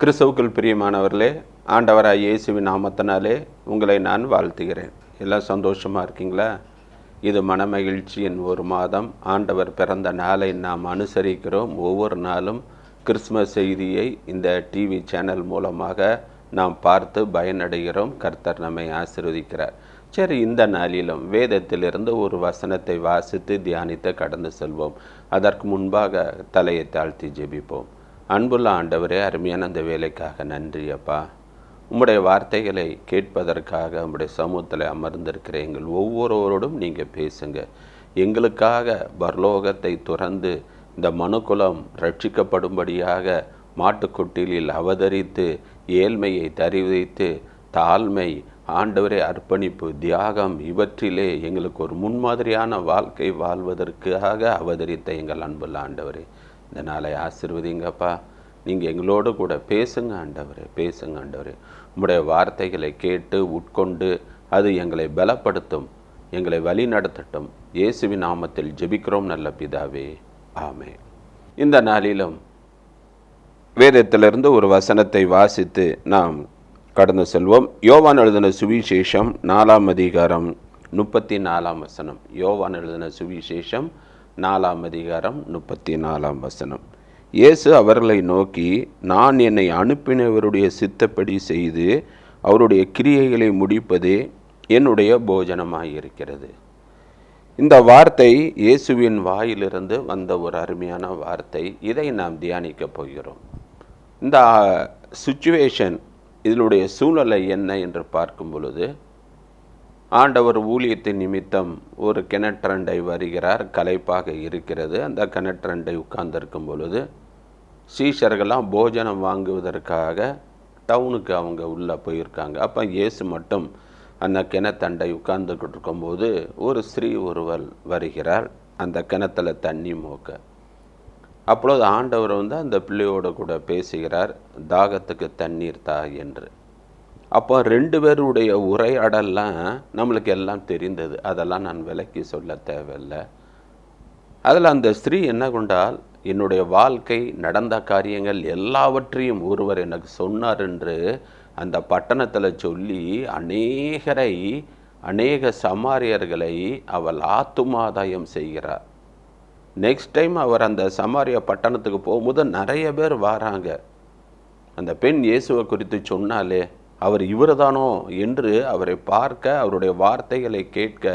கிறிஸ்துவுக்குள் பிரியமானவர்களே, ஆண்டவராய் இயேசுவின் நாமத்தினாலே உங்களை நான் வாழ்த்துகிறேன். எல்லாம் சந்தோஷமாக இருக்கீங்களா? இது மனமகிழ்ச்சியின் ஒரு மாதம். ஆண்டவர் பிறந்த நாளை நாம் அனுசரிக்கிறோம். ஒவ்வொரு நாளும் கிறிஸ்மஸ் செய்தியை இந்த டிவி சேனல் மூலமாக நாம் பார்த்து பயனடைகிறோம். கர்த்தர் நம்மை ஆசீர்வதிக்கிறார். சரி, இந்த நாளிலும் வேதத்திலிருந்து ஒரு வசனத்தை வாசித்து தியானித்து கடந்து செல்வோம். அதற்கு முன்பாக தலையை தாழ்த்தி ஜெபிப்போம். அன்புள்ள ஆண்டவரே, அருமையான அந்த வேலைக்காக நன்றி அப்பா. உம்முடைய வார்த்தைகளை கேட்பதற்காக உம்முடைய சமூகத்தில் அமர்ந்திருக்கிற எங்கள் ஒவ்வொருவரோடும் நீங்கள் பேசுங்க. எங்களுக்காக பரலோகத்தை துறந்து இந்த மனுக்குலம் ரட்சிக்கப்படும்படியாக மாட்டுக்கொட்டிலில் அவதரித்து ஏழ்மையை தருவித்து தாழ்மை, ஆண்டவரே அர்ப்பணிப்பு, தியாகம், இவற்றிலே எங்களுக்கு ஒரு முன்மாதிரியான வாழ்க்கை வாழ்வதற்காக அவதரித்த எங்கள் அன்புள்ள ஆண்டவரே, இந்த நாளை ஆசீர்வதிங்கப்பா. நீங்கள் எங்களோடு கூட பேசுங்க ஆண்டவரே, பேசுங்க ஆண்டவரே. உம்முடைய வார்த்தைகளை கேட்டு உட்கொண்டு அது எங்களை பலப்படுத்தும், எங்களை வழி நடத்தட்டும். இயேசுவின் நாமத்தில் ஜெபிக்கிறோம் நல்ல பிதாவே, ஆமென். இந்த நாளிலும் வேதத்திலிருந்து ஒரு வசனத்தை வாசித்து நாம் கடந்து செல்வோம். யோவான் எழுதின சுவிசேஷம் 4ஆம் அதிகாரம் 34ஆம் வசனம். யோவான் எழுதின சுவிசேஷம் 4ஆம் அதிகாரம் 34ஆம் வசனம். இயேசு அவர்களை நோக்கி, நான் என்னை அனுப்பினவருடைய சித்தப்படி செய்து அவருடைய கிரியைகளை முடிப்பதே என்னுடைய போஜனமாயிருக்கிறது. இந்த வார்த்தை இயேசுவின் வாயிலிருந்து வந்த ஒரு அருமையான வார்த்தை. இதை நாம் தியானிக்க போகிறோம். இந்த சிச்சுவேஷன், இதனுடைய சூழ்நிலை என்ன என்று பார்க்கும் பொழுது, ஆண்டவர் ஊழியத்தின் நிமித்தம் ஒரு கிணற்றண்டை வருகிறார். களைப்பாக இருக்கிறது. அந்த கிணற்றண்டை உட்கார்ந்திருக்கும் பொழுது சீஷர்கள்லாம் போஜனம் வாங்குவதற்காக டவுனுக்கு அவங்க உள்ளே போயிருக்காங்க. அப்போ இயேசு மட்டும் அந்த கிணத்தண்டை உட்கார்ந்துக்கிட்டு இருக்கும்போது ஒரு ஸ்திரீ ஒருவர் வருகிறார், அந்த கிணத்துல தண்ணி மோக்க. அப்பொழுது ஆண்டவர் அந்த பிள்ளையோடு கூட பேசுகிறார், தாகத்துக்கு தண்ணீர் தா என்று. அப்போ 2 பேருடைய உரையாடலாம் நம்மளுக்கு எல்லாம் தெரிந்தது. அதெல்லாம் நான் விளக்கி சொல்ல தேவையில்லை. அதில் அந்த ஸ்திரீ என்ன கொண்டால், என்னுடைய வாழ்க்கை நடந்த காரியங்கள் எல்லாவற்றையும் ஒருவர் எனக்கு சொன்னார் என்று அந்த பட்டணத்தில் சொல்லி அநேக சமாரியர்களை அவள் ஆத்துமாதாயம் செய்கிறார். நெக்ஸ்ட் டைம் அவர் அந்த சமாரிய பட்டணத்துக்கு போகும்போது நிறைய பேர் வராங்க. அந்த பெண் இயேசுவை குறித்து சொன்னாலே அவர் இவர்தானோ என்று அவரை பார்க்க, அவருடைய வார்த்தைகளை கேட்க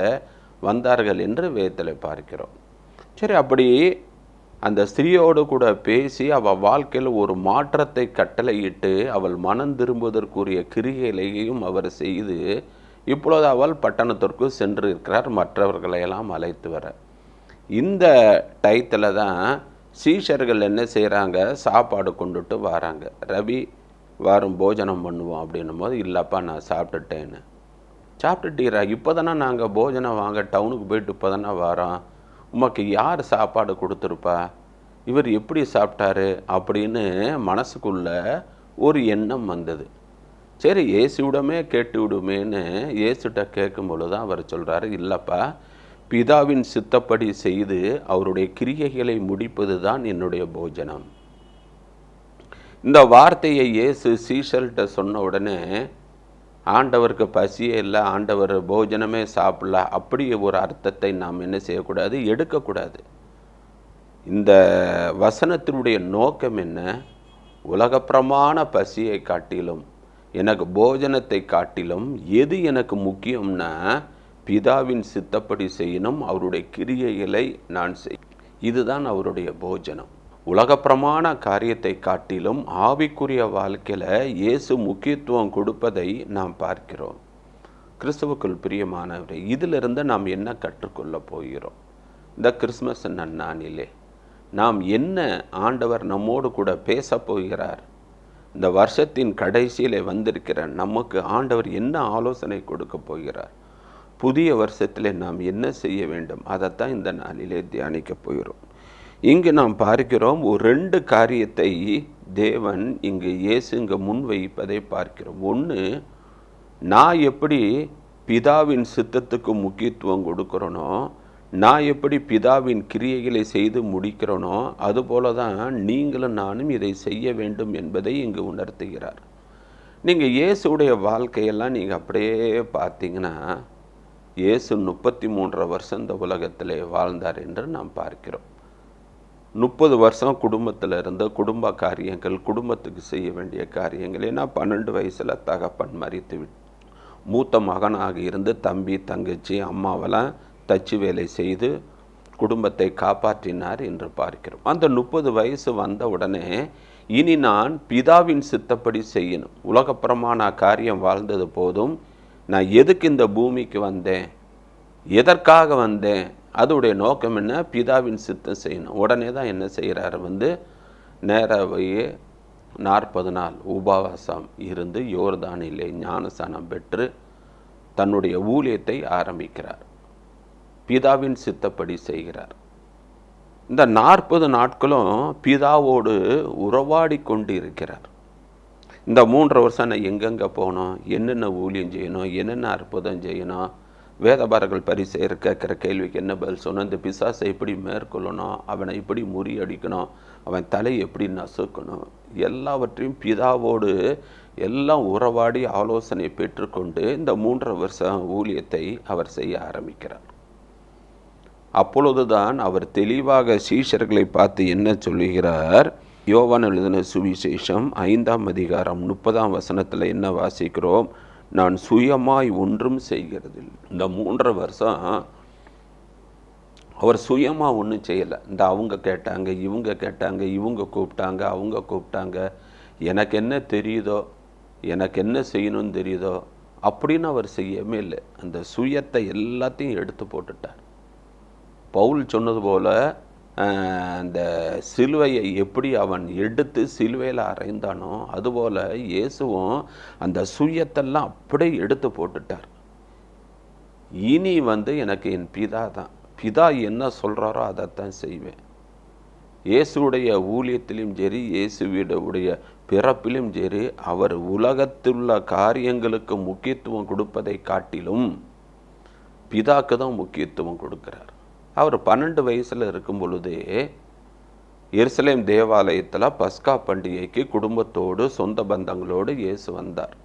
வந்தார்கள் என்று வேதத்தில் பார்க்கிறோம். சரி, அப்படி அந்த ஸ்திரீயோடு கூட பேசி அவள் வாழ்க்கையில் ஒரு மாற்றத்தை கட்டளையிட்டு அவள் மனம் திரும்புவதற்குரிய கிரியைகளையும் அவர் செய்து இப்பொழுது அவள் பட்டணத்திற்கு சென்று இருக்கிறார், மற்றவர்களையெல்லாம் அழைத்து வர. இந்த டயத்தில் தான் சீஷர்கள் என்ன செய்கிறாங்க, சாப்பாடு கொண்டுட்டு வராங்க. ரவி வாரம் போஜனம் பண்ணுவோம் அப்படின்னும் போது, இல்லைப்பா நான் சாப்பிட்டுட்டேன்னு. சாப்பிட்டுட்டீரா? இப்போ தானே நாங்கள் போஜனம் வாங்க டவுனுக்கு போயிட்டு இப்போ தானே வரோம், உமக்கு யார் சாப்பாடு கொடுத்துருப்பா, இவர் எப்படி சாப்பிட்டாரு அப்படின்னு மனசுக்குள்ள ஒரு எண்ணம் வந்தது. சரி, இயேசுவிடமே கேட்டு விடுமேன்னு இயேசுகிட்ட கேட்கும் பொழுது தான் அவர் சொல்கிறாரு, இல்லைப்பா, பிதாவின் சித்தப்படி செய்து அவருடைய கிரியைகளை முடிப்பது தான் என்னுடைய போஜனம். இந்த வார்த்தையை இயேசு சீஷர்கிட்ட சொன்ன உடனே ஆண்டவருக்கு பசியே இல்லை, ஆண்டவர் போஜனமே சாப்பிடல, அப்படி ஒரு அர்த்தத்தை நாம் என்ன செய்யக்கூடாது, எடுக்கக்கூடாது. இந்த வசனத்தினுடைய நோக்கம் என்ன? உலகப்பிரமாண பசியை காட்டிலும், எனக்கு போஜனத்தை காட்டிலும் எது எனக்கு முக்கியம்னா, பிதாவின் சித்தப்படி செய்யணும், அவருடைய கிரியைகளை நான் இதுதான் அவருடைய போஜனம். உலகப்பிரமாண காரியத்தை காட்டிலும் ஆவிக்குரிய வாழ்க்கையில் இயேசு முக்கியத்துவம் கொடுப்பதை நாம் பார்க்கிறோம். கிறிஸ்துவுக்குள் பிரியமானவரே, இதிலிருந்து நாம் என்ன கற்றுக்கொள்ள போகிறோம்? இந்த கிறிஸ்மஸ் நன்னாளிலே நாம் என்ன, ஆண்டவர் நம்மோடு கூட பேச போகிறார்? இந்த வருஷத்தின் கடைசியிலே வந்திருக்கிற நமக்கு ஆண்டவர் என்ன ஆலோசனை கொடுக்க போகிறார்? புதிய வருஷத்திலே நாம் என்ன செய்ய வேண்டும்? அதைத்தான் இந்த நாளிலே தியானிக்க போகிறோம். இங்கு நாம் பார்க்கிறோம், ஒரு 2 காரியத்தை தேவன் இங்கு இயேசு இங்கு முன்வைப்பதை பார்க்கிறோம். ஒன்று, நான் எப்படி பிதாவின் சித்தத்துக்கு முக்கியத்துவம் கொடுக்குறனோ, நான் எப்படி பிதாவின் கிரியைகளை செய்து முடிக்கிறேனோ அதுபோல தான் நீங்களும் நானும் இதை செய்ய வேண்டும் என்பதை இங்கு உணர்த்துகிறார். நீங்கள் இயேசுடைய வாழ்க்கையெல்லாம் நீங்கள் அப்படியே பார்த்தீங்கன்னா, இயேசு 33 வருஷம் இந்த உலகத்திலே வாழ்ந்தார் என்று நாம் பார்க்கிறோம். 30 வருஷம் குடும்பத்தில் இருந்த குடும்ப காரியங்கள், குடும்பத்துக்கு செய்ய வேண்டிய காரியங்கள். ஏன்னா 12 வயசில் தகப்பன் மரித்து மூத்த மகனாக இருந்து தம்பி தங்கச்சி அம்மாவெல்லாம் தச்சு வேலை செய்து குடும்பத்தை காப்பாற்றினார் என்று பார்க்கிறோம். அந்த 30 வயசு வந்த உடனே இனி நான் பிதாவின் சித்தப்படி செய்யணும். உலகப்புறமான காரியம் வாழ்ந்தது போதும், நான் எதுக்கு இந்த பூமிக்கு வந்தேன், எதற்காக வந்தேன், அதோடைய நோக்கம் என்ன, பிதாவின் சித்தம் செய்யணும். உடனே தான் என்ன செய்கிறாரு, நேராகவே 40 நாள் உபவாசம் இருந்து யோர்தானிலே ஞானஸ்நானம் பெற்று தன்னுடைய ஊழியத்தை ஆரம்பிக்கிறார். பிதாவின் சித்தப்படி செய்கிறார். இந்த 40 நாட்களும் பிதாவோடு உறவாடி கொண்டு இருக்கிறார். இந்த 3 வருஷம் நான் எங்கெங்கே போகணும், என்னென்ன ஊழியம் செய்யணும், என்னென்ன அற்புதம் செய்யணும், வேதபாரர்கள் பரிசேயர் கேட்குற கேள்விக்கு என்ன பதில் சொன்னோம், இந்த பிசாசை எப்படி மேற்கொள்ளணும், அவனை எப்படி முறியடிக்கணும், அவன் தலை எப்படி நசுக்கணும், எல்லாவற்றையும் பிதாவோடு எல்லாம் உறவாடி ஆலோசனை பெற்றுக்கொண்டு இந்த 3 வருஷம் ஊழியத்தை அவர் செய்ய ஆரம்பிக்கிறார். அப்பொழுதுதான் அவர் தெளிவாக சீஷர்களை பார்த்து என்ன சொல்லுகிறார், யோவான் எழுதின சுவிசேஷம் 5ஆம் அதிகாரம் 30ஆம் வசனத்தில் என்ன வாசிக்கிறோம், நான் சுயமாய் ஒன்றும் செய்கிறது. இந்த 3 வருஷம் அவர் சுயமாக ஒன்றும் செய்யலை. இந்த அவங்க கேட்டாங்க, இவங்க கேட்டாங்க, இவங்க கூப்பிட்டாங்க, அவங்க கூப்பிட்டாங்க, எனக்கு என்ன தெரியுதோ, எனக்கு என்ன செய்யணும்னு தெரியுதோ அப்படின்னு அவர் செய்யவே இல்லை. அந்த சுயத்தை எல்லாத்தையும் எடுத்து போட்டுட்டார். பவுல் சொன்னது போல அந்த சிலுவையை எப்படி அவன் எடுத்து சிலுவையில் அறைந்தானோ அதுபோல் இயேசுவும் அந்த சுயத்தெல்லாம் அப்படியே எடுத்து போட்டுட்டார். இனி எனக்கு என் பிதா தான், பிதா என்ன சொல்கிறாரோ அதைத்தான் செய்வேன். இயேசுடைய ஊழியத்திலும் சரி, இயேசுடைய பிறப்பிலும் சரி, அவர் உலகத்துள்ள காரியங்களுக்கு முக்கியத்துவம் கொடுப்பதை காட்டிலும் பிதாக்கு தான் முக்கியத்துவம் கொடுக்கிறார். அவர் 12 வயசில் இருக்கும் பொழுதே எருசலேம் தேவாலயத்தில் பஸ்கா பண்டிகைக்கு குடும்பத்தோடு சொந்த பந்தங்களோடு இயேசு வந்தார்.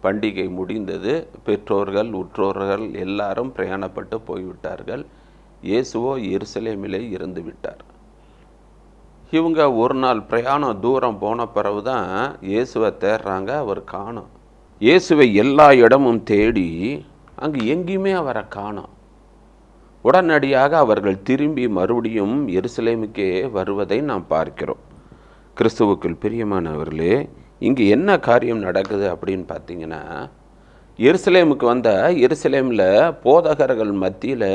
பண்டிகை முடிந்தது. பெற்றோர்கள் உற்றோர்கள் எல்லாரும் பிரயாணப்பட்டு போய்விட்டார்கள். இயேசுவோ எருசலேமிலே இருந்து விட்டார். இவங்க ஒரு நாள் பிரயாணம் தூரம் போன பிறகு தான் இயேசுவை தேடுறாங்க. அவர் காணோம். இயேசுவை எல்லா இடமும் தேடி அங்கே எங்கேயுமே அவரை காணோம். உடனடியாக அவர்கள் திரும்பி மறுபடியும் எருசலேமுக்கே வருவதை நாம் பார்க்கிறோம். கிறிஸ்துவுக்குள் பிரியமானவர்களே, இங்கே என்ன காரியம் நடக்குது அப்படின்னு பார்த்தீங்கன்னா, எருசலேமுக்கு வந்த எருசலேமில் போதகர்கள் மத்தியில்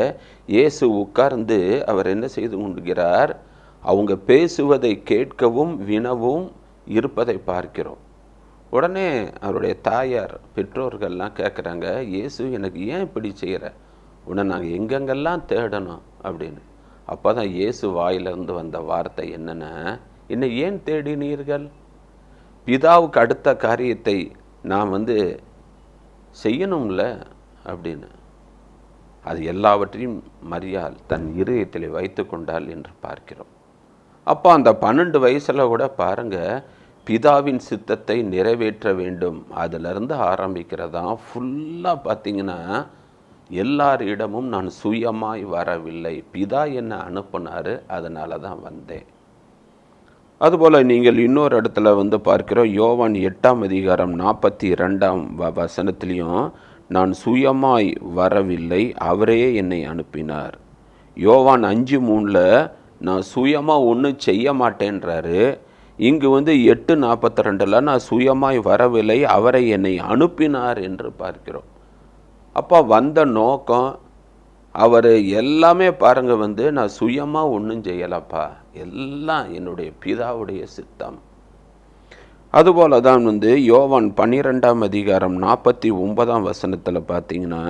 இயேசு உட்கார்ந்து அவர் என்ன செய்து கொண்டிருக்கிறார், அவங்க பேசுவதை கேட்கவும் வினவும் இருப்பதை பார்க்கிறோம். உடனே அவருடைய தாயார் பெற்றோர்கள்லாம் கேட்குறாங்க, இயேசு எனக்கு ஏன் இப்படி செய்கிற, உடனே நாங்கள் எங்கெங்கெல்லாம் தேடணும் அப்படின்னு. அப்போ தான் இயேசு வாயிலிருந்து வந்த வார்த்தை என்னென்னா, என்னை ஏன் தேடினீர்கள், பிதாவுக்கு அடுத்த காரியத்தை நான் செய்யணும்ல அப்படின்னு. அது எல்லாவற்றையும் மரியாள் தன் இருதயத்தில் வைத்து கொண்டாள் என்று பார்க்கிறோம். அப்போ அந்த 12 வயசில் கூட பாருங்கள், பிதாவின் சித்தத்தை நிறைவேற்ற வேண்டும், அதிலிருந்து ஆரம்பிக்கிறதான் ஃபுல்லாக பார்த்திங்கன்னா, எல்லாரிடமும் நான் சுயமாய் வரவில்லை, பிதா என்னை அனுப்புனார், அதனால தான் வந்தேன். அதுபோல் நீங்கள் இன்னொரு இடத்துல பார்க்கிறோம், யோவான் 8ஆம் அதிகாரம் 42ஆம் வசனத்திலையும் நான் சுயமாய் வரவில்லை, அவரே என்னை அனுப்பினார். யோவான் 5:3 நான் சுயமாக ஒன்றும் செய்ய மாட்டேன்றாரு. இங்கு 8:42 நான் சுயமாய் வரவில்லை, அவரை என்னை அனுப்பினார் என்று பார்க்கிறோம். அப்போ வந்த நோக்கம் அவர் எல்லாமே பாருங்கள், நான் சுயமாக ஒன்றும் செய்யலப்பா, எல்லாம் என்னுடைய பிதாவுடைய சித்தம். அதுபோல தான் யோவான் 12ஆம் அதிகாரம் 49ஆம் வசனத்தில் பார்த்தீங்கன்னா,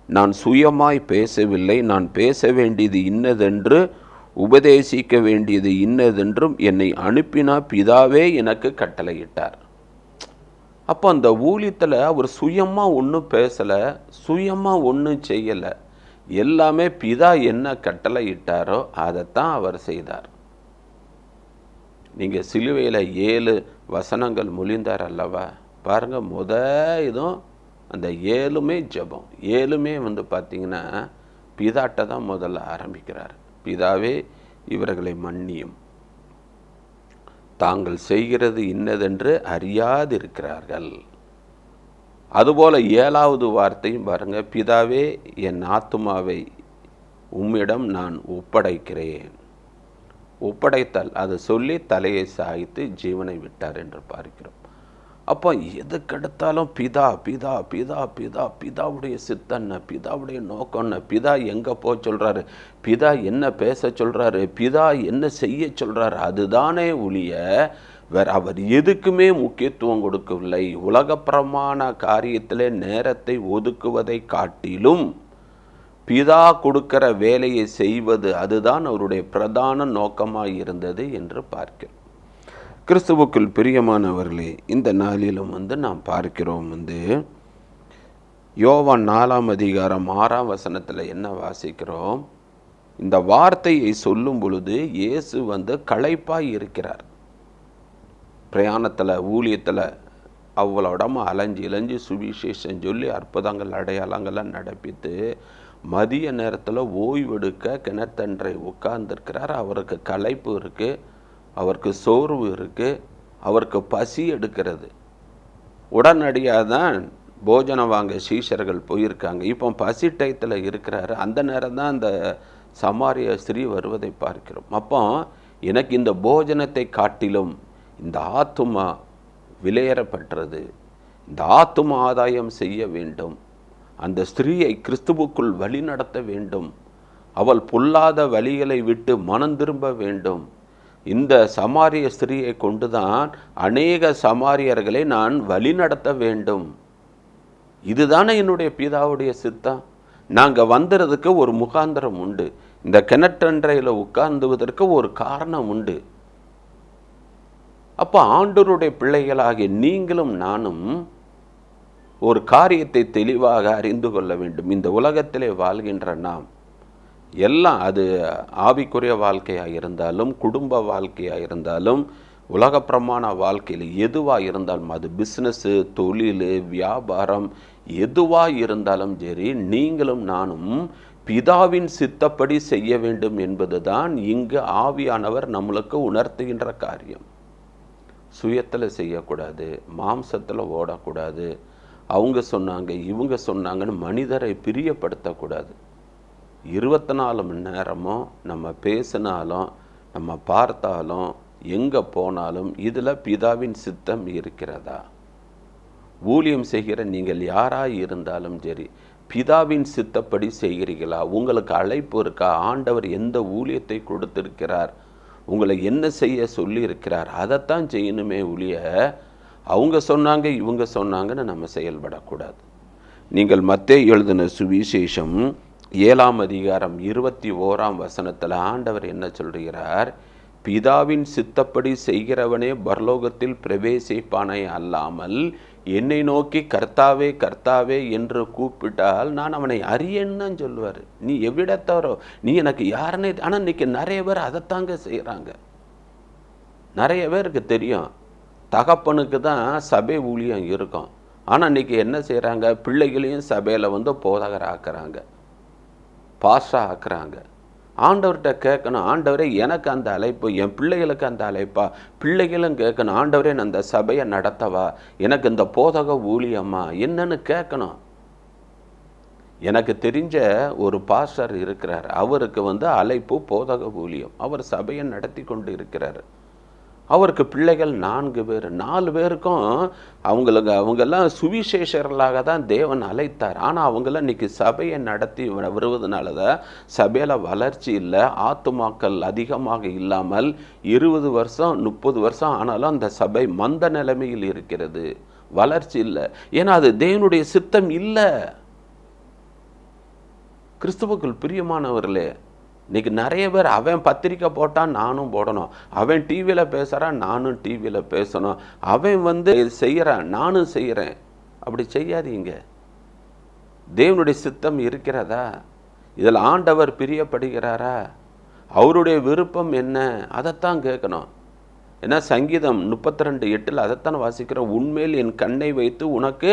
நான் சுயமாய் பேசவில்லை, நான் பேச வேண்டியது இன்னதென்று உபதேசிக்க வேண்டியது இன்னதென்றும் என்னை அனுப்பினா பிதாவே எனக்கு கட்டளையிட்டார். அப்போ அந்த ஊழியத்தில் அவர் சுயமாக ஒன்றும் பேசலை, சுயமாக ஒன்றும் செய்யலை, எல்லாமே பிதா என்ன கட்டளை இட்டாரோ அதைத்தான் அவர் செய்தார். நீங்கள் சிலுவையில் 7 வசனங்கள் மொழிந்தார் அல்லவா, பாருங்கள். இதுவும் அந்த 7மே ஜெபம். 7மே பார்த்தீங்கன்னா பிதாட்ட தான் முதல்ல ஆரம்பிக்கிறார். பிதாவே இவர்களை மன்னியும், தாங்கள் செய்கிறது இன்னதென்று அறியாதிருக்கிறார்கள். அதுபோல் 7வது வார்த்தையும் பாருங்க, பிதாவே என் ஆத்துமாவை உம்மிடம் நான் ஒப்படைக்கிறேன். ஒப்படைத்தால் அதை சொல்லி தலையை சாய்த்து ஜீவனை விட்டார் என்று பார்க்கிறோம். அப்போ எதுக்கெடுத்தாலும் பிதா பிதா பிதா பிதா பிதாவுடைய சித்தன்ன, பிதாவுடைய நோக்கம்ன, பிதா எங்கே போக சொல்கிறாரு, பிதா என்ன பேச சொல்கிறாரு, பிதா என்ன செய்ய சொல்கிறாரு, அதுதானே ஒழிய வேற அவர் எதுக்குமே முக்கியத்துவம் கொடுக்கவில்லை. உலகப்பிரமாண காரியத்திலே நேரத்தை ஒதுக்குவதை காட்டிலும் பிதா கொடுக்கிற வேலையை செய்வது, அதுதான் அவருடைய பிரதான நோக்கமாக இருந்தது என்று பார்க்கிறோம். கிறிஸ்துவுக்குள் பிரியமானவர்களே, இந்த நாளிலும் நாம் பார்க்கிறோம் யோவான் 4ஆம் அதிகாரம் 6ஆம் வசனத்தில் என்ன வாசிக்கிறோம், இந்த வார்த்தையை சொல்லும் பொழுது இயேசு களைப்பாய் இருக்கிறார். பிரயாணத்தில் ஊழியத்தில் அவ்வளோடமா அலைஞ்சு இளைஞ்சு சுவிசேஷம் சொல்லி அற்புதங்கள் அடையாளங்கள்லாம் நடப்பித்து மதிய நேரத்தில் ஓய்வெடுக்க கிணத்தன்றை உட்கார்ந்துருக்கிறார். அவருக்கு களைப்பு இருக்குது, அவருக்கு சோர்வு இருக்குது, அவருக்கு பசி எடுக்கிறது. உடனடியாக தான் போஜனம் வாங்க சீஷர்கள் போயிருக்காங்க. இப்போ பசி டயத்தில் இருக்கிறாரு. அந்த நேரம் தான் அந்த சமாரிய ஸ்திரீ வருவதை பார்க்கிறோம். அப்போ எனக்கு இந்த போஜனத்தை காட்டிலும் இந்த ஆத்துமா விலையேறப்பட்டது, இந்த ஆத்துமா ஆதாயம் செய்ய வேண்டும், அந்த ஸ்திரீயை கிறிஸ்துவுக்குள் வழி நடத்த வேண்டும், அவள் பொல்லாத வழிகளை விட்டு மனம் திரும்ப வேண்டும். இந்த சமாரிய ஸ்திரீயை கொண்டுதான் அநேக சமாரியர்களை நான் வழி நடத்த வேண்டும். இதுதானே என்னுடைய பிதாவுடைய சித்தம். நாங்கள் வந்துறதுக்கு ஒரு முகாந்திரம் உண்டு, இந்த கிணற்றன்றையில் உட்கார்ந்துவதற்கு ஒரு காரணம் உண்டு. அப்போ ஆண்டவருடைய பிள்ளைகளாகிய நீங்களும் நானும் ஒரு காரியத்தை தெளிவாக அறிந்து கொள்ள வேண்டும். இந்த உலகத்திலே வாழ்கின்ற நாம் எல்லாம், அது ஆவிக்குரிய வாழ்க்கையாக இருந்தாலும், குடும்ப வாழ்க்கையாக இருந்தாலும், உலக பிரமாண வாழ்க்கையில் எதுவாக இருந்தாலும், அது பிஸ்னஸ்ஸு, தொழில், வியாபாரம், எதுவாக இருந்தாலும் சரி, நீங்களும் நானும் பிதாவின் சித்தப்படி செய்ய வேண்டும் என்பது தான் இங்கு ஆவியானவர் நம்மளுக்கு உணர்த்துகின்ற காரியம். சுயத்தில் செய்யக்கூடாது, மாம்சத்தில் ஓடக்கூடாது, அவங்க சொன்னாங்க இவங்க சொன்னாங்கன்னு மனிதரை பிரியப்படுத்தக்கூடாது. 24 மணி நேரமும் நம்ம பேசினாலும், நம்ம பார்த்தாலும், எங்கே போனாலும் இதில் பிதாவின் சித்தம் இருக்கிறதா? ஊழியம் செய்கிற நீங்கள் யாராக இருந்தாலும் சரி, பிதாவின் சித்தப்படி செய்கிறீர்களா? உங்களுக்கு அழைப்பு இருக்கா? ஆண்டவர் எந்த ஊழியத்தை கொடுத்திருக்கிறார், உங்களை என்ன செய்ய சொல்லி இருக்கிறார், அதைத்தான் செய்யணுமே ஒழிய அவங்க சொன்னாங்க இவங்க சொன்னாங்கன்னு நம்ம செயல்படக்கூடாது. நீங்கள் மத்தேயு எழுதின சுவிசேஷம் 7ஆம் அதிகாரம் 21ஆம் வசனத்தில் ஆண்டவர் என்ன சொல்கிறார், பிதாவின் சித்தப்படி செய்கிறவனே பரலோகத்தில் பிரவேசிப்பானே அல்லாமல் என்னை நோக்கி கர்த்தாவே கர்த்தாவே என்று கூப்பிட்டால் நான் அவனை அறியேன்னு சொல்லுவார். நீ எவ்விடத்தவரோ, நீ எனக்கு யாருன்னே. ஆனால் இன்றைக்கி நிறைய பேர் அதைத்தாங்க செய்கிறாங்க. நிறைய பேருக்கு தெரியும் தகப்பனுக்கு தான் சபை ஊழியம் இருக்கும், ஆனால் இன்றைக்கி என்ன செய்கிறாங்க, பிள்ளைகளையும் சபையில் போதகர் ஆக்குறாங்க, பாஸ்டா ஆக்குறாங்க. ஆண்டவர்கிட்ட கேட்கணும், ஆண்டவரே எனக்கு அந்த அழைப்பு, என் பிள்ளைகளுக்கு அந்த அழைப்பா? பிள்ளைகளும் கேட்கணும், ஆண்டவரே நான் அந்த சபையை நடத்தவா, எனக்கு இந்த போதக ஊழியம்மா என்னன்னு கேட்கணும். எனக்கு தெரிஞ்ச ஒரு பாஸ்டர் இருக்கிறார், அவருக்கு அழைப்பு போதக ஊழியம், அவர் சபையை நடத்தி கொண்டு இருக்கிறார். அவருக்கு பிள்ளைகள் 4 பேர். 4 பேருக்கும் அவங்கெல்லாம் சுவிசேஷர்களாக தான் தேவன் அழைத்தார். ஆனால் அவங்களாம் இன்றைக்கி சபையை நடத்தி வருவதனால தான் சபையில் வளர்ச்சி இல்லை, ஆத்துமாக்கள் அதிகமாக இல்லாமல் 20 வருஷம் 30 வருஷம் ஆனாலும் அந்த சபை மந்த நிலைமையில் இருக்கிறது, வளர்ச்சி இல்லை. ஏன்னா அது தேவனுடைய சித்தம் இல்லை. கிறிஸ்துவுக்குள் பிரியமானவர்களே, இன்றைக்கி நிறைய பேர் அவன் பத்திரிக்கை போட்டால் நானும் போடணும், அவன் டிவியில் பேசுகிறான் நானும் டிவியில் பேசணும், அவன் செய்கிறான் நானும் செய்கிறேன். அப்படி செய்யாதீங்க. தேவனுடைய சித்தம் இருக்கிறதா? இதில் ஆண்டவர் பிரியப்படுகிறாரா? அவருடைய விருப்பம் என்ன? அதைத்தான் கேட்கணும். ஏன்னா சங்கீதம் 32:8 அதைத்தான் வாசிக்கிறோம். உன்மேல் என் கண்ணை வைத்து உனக்கு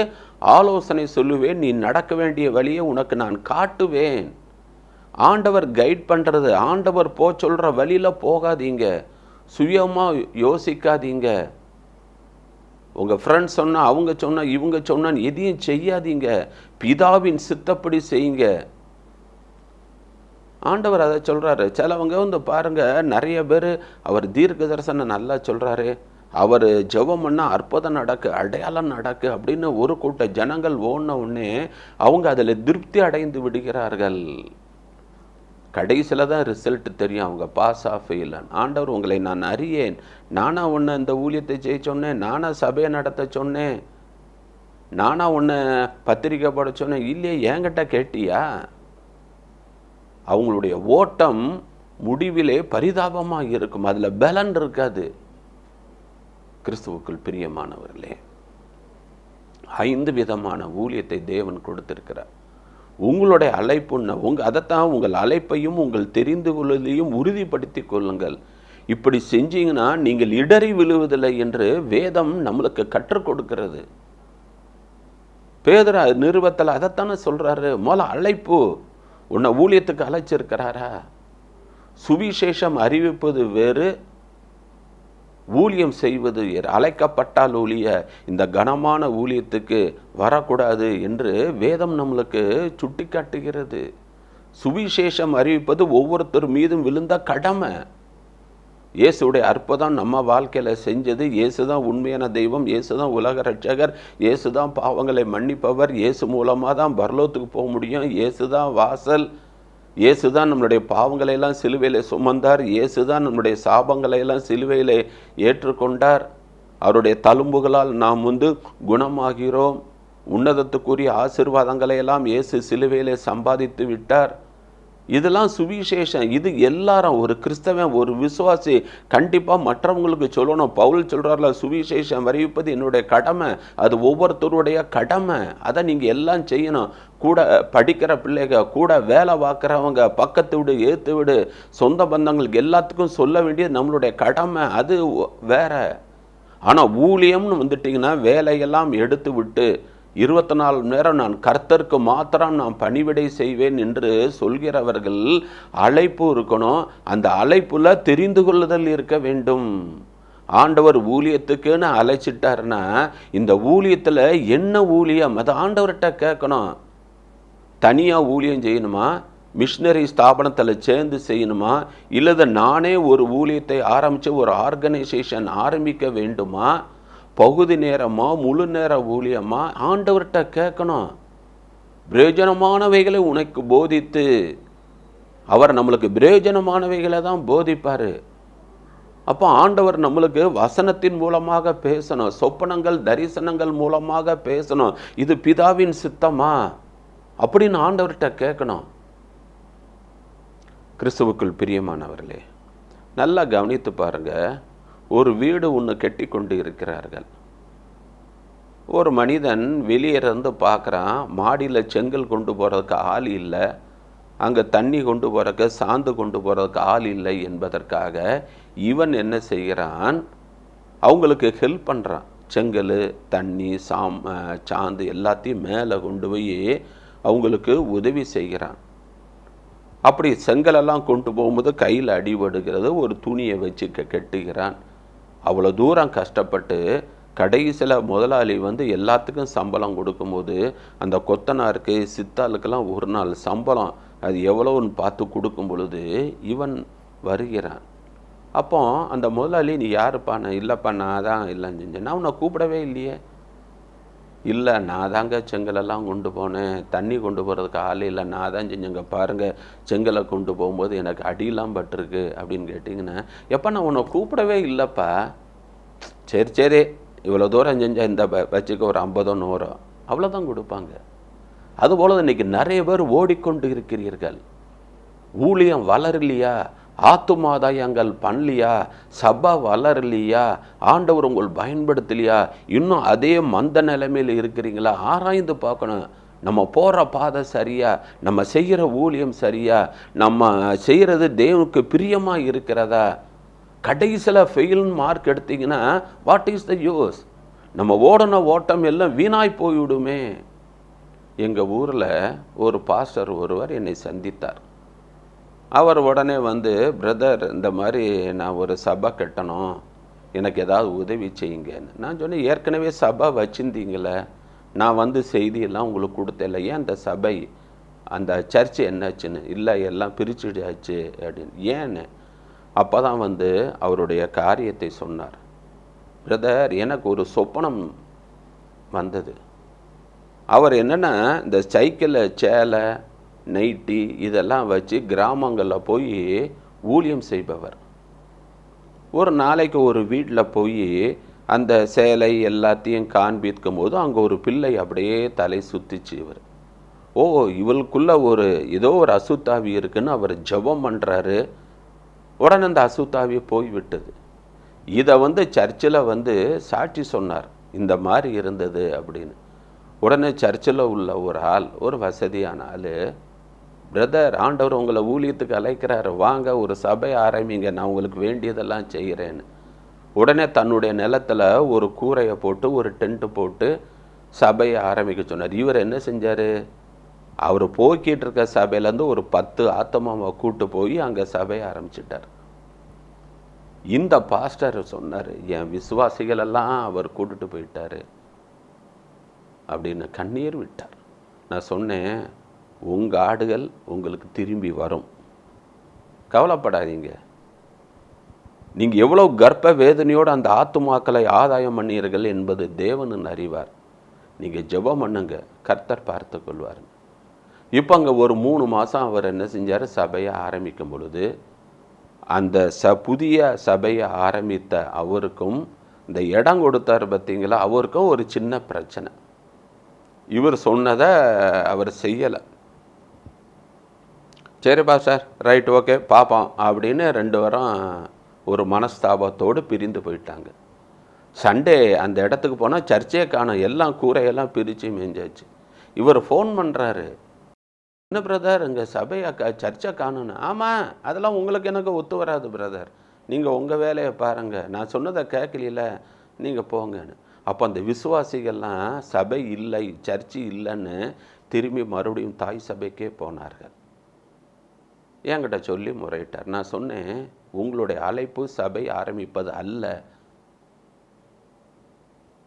ஆலோசனை சொல்லுவேன், நீ நடக்க வேண்டிய வழியை உனக்கு நான் காட்டுவேன். ஆண்டவர் கைட் பண்ணுறது, ஆண்டவர் சொல்கிற வழியில் போகாதீங்க, சுயமாக யோசிக்காதீங்க. உங்கள் ஃப்ரெண்ட்ஸ் சொன்னால், அவங்க சொன்னால், இவங்க சொன்னால் எதையும் செய்யாதீங்க, பிதாவின் சித்தப்படி செய்யுங்க. ஆண்டவர் அதை சொல்கிறாரு. சிலவங்க பாருங்கள், நிறைய பேர் அவர் தீர்க்க தரிசனம் நல்லா சொல்கிறாரு, அவர் ஜெபம் பண்ணால் அற்புதம் நடக்கு, அடையாளம் நடக்கு அப்படின்னு ஒரு கூட்ட ஜனங்கள் ஓடின உடனே அவங்க அதில் திருப்தி அடைந்து விடுகிறார்கள். கடைசியில் தான் ரிசல்ட் தெரியும், அவங்க பாஸ் ஆஃப் இல்லைன்னு. ஆண்டவர், உங்களை நான் அறியேன், நானா உன்னை இந்த ஊழியத்தை செய்ய சொன்னேன், நானா சபையை நடத்த சொன்னேன், நானா உன்னை பத்திரிக்கை போட சொன்னேன், இல்லையே என்கிட்ட கேட்டியா? அவங்களுடைய ஓட்டம் முடிவிலே பரிதாபமாக இருக்கும், அதில் பலன் இருக்காது. கிறிஸ்துவுக்குள் பிரியமானவர்களே, 5 விதமான ஊழியத்தை தேவன் கொடுத்திருக்கிறார். உங்களுடைய அழைப்புன்னா அதைத்தான், உங்கள் அழைப்பையும் உங்கள் தெரிந்து கொள்வதையும் உறுதிப்படுத்தி கொள்ளுங்கள். இப்படி செஞ்சீங்கன்னா நீங்கள் இடறி விழுவதில்லை என்று வேதம் நம்மளுக்கு கற்றுக் கொடுக்கிறது. பேதுரு நிருபத்தில் அதைத்தானே சொல்றாரு. முதல்ல அழைப்பு, உன்னை ஊழியத்துக்கு அழைச்சிருக்கிறாரா? சுவிசேஷம் அறிவிப்பது வேறு, ஊழியம் செய்வது வேறு. அழைக்கப்பட்டால் ஒழிய இந்த கனமான ஊழியத்துக்கு வரக்கூடாது என்று வேதம் நம்மளுக்கு சுட்டி காட்டுகிறது. சுவிசேஷம் அறிவிப்பது ஒவ்வொருத்தர் மீதும் விழுந்த கடமை. இயேசுடைய அற்புதம் நம்ம வாழ்க்கையில் செஞ்சது. இயேசு தான் உண்மையான தெய்வம், இயேசு தான் உலக ரட்சகர், இயேசு தான் பாவங்களை மன்னிப்பவர், இயேசு மூலமாக தான் பரலோகத்துக்கு போக முடியும், இயேசு தான் வாசல், இயேசு தான் நம்மளுடைய பாவங்களை எல்லாம் சிலுவையில் சுமந்தார், இயேசு தான் நம்முடைய சாபங்களை எல்லாம் சிலுவையில் ஏற்றுக்கொண்டார், அவருடைய தழும்புகளால் நாம் குணமாகிறோம், உன்னதத்துக்குரிய ஆசீர்வாதங்களை எல்லாம் இயேசு சிலுவையிலே சம்பாதித்து விட்டார். இதெல்லாம் சுவிசேஷம். இது எல்லாரும், ஒரு கிறிஸ்தவன், ஒரு விசுவாசி கண்டிப்பாக மற்றவங்களுக்கு சொல்லணும். பவுல் சொல்கிறார்ல, சுவிசேஷம் அறிவிப்பது என்னுடைய கடமை, அது ஒவ்வொருத்தருடைய கடமை, அதை நீங்கள் எல்லாம் செய்யணும். கூட படிக்கிற பிள்ளைங்க, கூட வேலை பார்க்குறவங்க, பக்கத்து விடு, ஏற்று விடு, சொந்த பந்தங்களுக்கு எல்லாத்துக்கும் சொல்ல வேண்டியது நம்மளுடைய கடமை, அது வேற. ஆனால் ஊழியம்னு வந்துட்டிங்கன்னா வேலையெல்லாம் எடுத்து விட்டு 24 மணி நேரம் நான் கர்த்தருக்கு மாத்திரம் நான் பணிவிடை செய்வேன் என்று சொல்கிறவர்கள் அழைப்பு இருக்கணும். அந்த அழைப்புல தெரிந்து கொள்ளுதல் இருக்க வேண்டும். ஆண்டவர் ஊழியத்துக்குன்னு அழைச்சிட்டாருன்னா இந்த ஊழியத்தில் என்ன ஊழியம், அது ஆண்டவர்கிட்ட கேட்கணும். தனியாக ஊழியம் செய்யணுமா, மிஷினரி ஸ்தாபனத்தில் சேர்ந்து செய்யணுமா, இல்லது நானே ஒரு ஊழியத்தை ஆரம்பித்து ஒரு ஆர்கனைசேஷன் ஆரம்பிக்க வேண்டுமா, பகுதி நேரமா முழு நேர ஊழியமா, ஆண்டவர்கிட்ட கேட்கணும். பிரயோஜனமானவைகளை உனக்கு போதித்து, அவர் நம்மளுக்கு பிரயோஜனமானவைகளை தான் போதிப்பார். அப்போ ஆண்டவர் நம்மளுக்கு வசனத்தின் மூலமாக பேசணும், சொப்பனங்கள் தரிசனங்கள் மூலமாக பேசணும். இது பிதாவின் சித்தமா அப்படின்னு ஆண்டவர்கிட்ட கேட்கணும். கிறிஸ்துவுக்குள் பிரியமானவர்களே, நல்லா கவனித்து பாருங்க. ஒரு வீடு ஒன்று கட்டி கொண்டு இருக்கிறார்கள். ஒரு மனிதன் வெளியே இருந்து பார்க்குறான், மாடியில் செங்கல் கொண்டு போகிறதுக்கு ஆள் இல்லை, அங்கே தண்ணி கொண்டு போகிறதுக்கு சாந்து கொண்டு போகிறதுக்கு ஆள் இல்லை என்பதற்காக இவன் என்ன செய்கிறான், அவங்களுக்கு ஹெல்ப் பண்ணுறான். செங்கல், தண்ணி, சாந்து எல்லாத்தையும் மேலே கொண்டு போய் அவங்களுக்கு உதவி செய்கிறான். அப்படி செங்கலெல்லாம் கொண்டு போகும்போது கையில் அடிபடுகிறது, ஒரு துணியை வச்சு கட்டுகிறான். அவ்வளோ தூரம் கஷ்டப்பட்டு கடைசியில் முதலாளி எல்லாத்துக்கும் சம்பளம் கொடுக்கும்போது அந்த கொத்தனாருக்கு, சித்தாளுக்கெல்லாம் ஒரு நாள் சம்பளம் அது எவ்வளோன்னு பார்த்து கொடுக்கும் பொழுது இவன் வருகிறான். அப்போ அந்த முதலாளி, நீ யாருப்பான? இல்லைப்பா நான் தான் இல்லைன்னு செஞ்சேன். நான் உன்னை கூப்பிடவே இல்லையே. இல்லை, நான் தாங்க செங்கலெல்லாம் கொண்டு போனேன், தண்ணி கொண்டு போகிறதுக்கு ஆள் இல்லை, நான் தான் செஞ்சேங்க, பாருங்கள் செங்கலை கொண்டு போகும்போது எனக்கு அடியெல்லாம் பட்டிருக்கு அப்படின்னு கேட்டிங்கன்னா, எப்போ நான் உன்னை கூப்பிடவே இல்லைப்பா. சரி சரி, இவ்வளோ தூரம் செஞ்சால் இந்த வச்சுக்க ஒரு 50 100 அவ்வளோதான் கொடுப்பாங்க. அதுபோல் இன்றைக்கி நிறைய பேர் ஓடிக்கொண்டு இருக்கிறீர்கள். ஊழியம் வளரலையா, ஆத்துமாதாயங்கள் பண்ணலையா, சபை வளரலையா, ஆண்டவர் உங்கள் பயன்படுத்தலையா, இன்னும் அதே மந்த நிலைமையில் இருக்கிறீங்களா, ஆராய்ந்து பார்க்கணும். நம்ம போகிற பாதை சரியா, நம்ம செய்கிற ஊழியம் சரியா, நம்ம செய்கிறது தேவனுக்கு பிரியமாக இருக்கிறதா? கடைசியில் ஃபெயில்னு மார்க் எடுத்தீங்கன்னா வாட் இஸ் த யூஸ்? நம்ம ஓடின ஓட்டம் எல்லாம் வீணாய் போய்விடுமே. எங்கள் ஊரில் ஒரு பாஸ்டர் ஒருவர் என்னை சந்தித்தார். அவர் உடனே வந்து, பிரதர் இந்த மாதிரி நான் ஒரு சபை கட்டணும், எனக்கு ஏதாவது உதவி செய்யுங்கன்னு. நான் சொன்னேன், ஏற்கனவே சபை வச்சுருந்தீங்களே, நான் வந்து செய்தியெல்லாம் உங்களுக்கு கொடுத்தேன்ல, ஏன் அந்த சபை அந்த சர்ச்சு என்னாச்சுன்னு? இல்லை எல்லாம் பிரிச்சுடாச்சு அப்படின்னு. ஏன்னு? அப்போ தான் வந்து அவருடைய காரியத்தை சொன்னார். பிரதர், எனக்கு ஒரு சொப்பனம் வந்தது. அவர் என்னென்னா, இந்த சைக்கிளில் சேலை நைட்டி இதெல்லாம் வச்சு கிராமங்களில் போய் ஊழியம் செய்பவர். ஒரு நாளைக்கு ஒரு வீட்டில் போய் அந்த சேலை எல்லாத்தையும் காண்பிக்கும் போது அங்கே ஒரு பிள்ளை அப்படியே தலை சுற்றிச்சு. இவர் இவளுக்குள்ள ஏதோ ஒரு அசுத்தாவி இருக்குன்னு அவர் ஜெபம் பண்ணுறாரு. உடனே அந்த அசுத்தாவி போய்விட்டது. இதை வந்து சர்ச்சில் வந்து சாட்சி சொன்னார், இந்த மாதிரி இருந்தது அப்படின்னு. உடனே சர்ச்சில் உள்ள ஒரு ஆள், ஒரு வசதியான ஆள், பிரதர் ஆண்டவர் உங்களை ஊழியத்துக்கு அழைக்கிறாரு, வாங்க ஒரு சபை ஆரம்பிங்க, நான் உங்களுக்கு வேண்டியதெல்லாம் செய்கிறேன்னு. உடனே தன்னுடைய நிலத்தில் ஒரு கூரையை போட்டு ஒரு டென்ட்டு போட்டு சபையை ஆரம்பிக்க சொன்னார். இவர் என்ன செஞ்சார்? அவர் போய்கிட்டு இருக்க சபையிலேருந்து ஒரு 10 ஆத்மாவை கூட்டு போய் அங்கே சபையை ஆரம்பிச்சிட்டார். இந்த பாஸ்டர் சொன்னார், என் விசுவாசிகளெல்லாம் அவர் கூட்டுட்டு போயிட்டார் அப்படின்னு கண்ணீர் விட்டார். நான் சொன்னேன், உங்கள் ஆடுகள் உங்களுக்கு திரும்பி வரும், கவலைப்படாதீங்க. நீங்கள் எவ்வளோ கர்ப்ப வேதனையோடு அந்த ஆத்துமாக்களை ஆதாயம் பண்ணீர்கள் என்பது தேவன் அறிவார். நீங்கள் ஜெபம் பண்ணுங்க, கர்த்தர் பார்த்து கொள்வார். இப்போ அங்கே ஒரு 3 மாதம் அவர் என்ன செஞ்சார்? சபையை ஆரம்பிக்கும் பொழுது அந்த புதிய சபையை ஆரம்பித்த அவருக்கும் இந்த இடம் கொடுத்தார் பார்த்தீங்களா, அவருக்கும் ஒரு சின்ன பிரச்சனை. இவர் சொன்னதை அவர் செய்யலை. சரிப்பா சார், ரைட், ஓகே, பார்ப்போம் அப்படின்னு 2 வாரம் ஒரு மனஸ்தாபத்தோடு பிரிந்து போயிட்டாங்க. சண்டே அந்த இடத்துக்கு போனால் சர்ச்சே காணும், எல்லாம் கூரையெல்லாம் பிரித்து மேய்ஞ்சாச்சு. இவர் ஃபோன் பண்ணுறாரு, என்ன பிரதர் இங்கே சபையை சர்ச்சை காணுன்னு. ஆமாம், அதெல்லாம் உங்களுக்கு எனக்கு ஒத்து வராது பிரதர், நீங்கள் உங்கள் வேலையை பாருங்கள், நான் சொன்னதை கேட்கல, நீங்கள் போங்கன்னு. அப்போ அந்த விசுவாசிகள்லாம் சபை இல்லை, சர்ச்சு இல்லைன்னு திரும்பி மறுபடியும் தாய் சபைக்கே போனார்கள். என்கிட்ட சொல்லி முறையிட்டார். நான் சொன்னேன், உங்களுடைய அழைப்பு சபை ஆரம்பிப்பது அல்ல.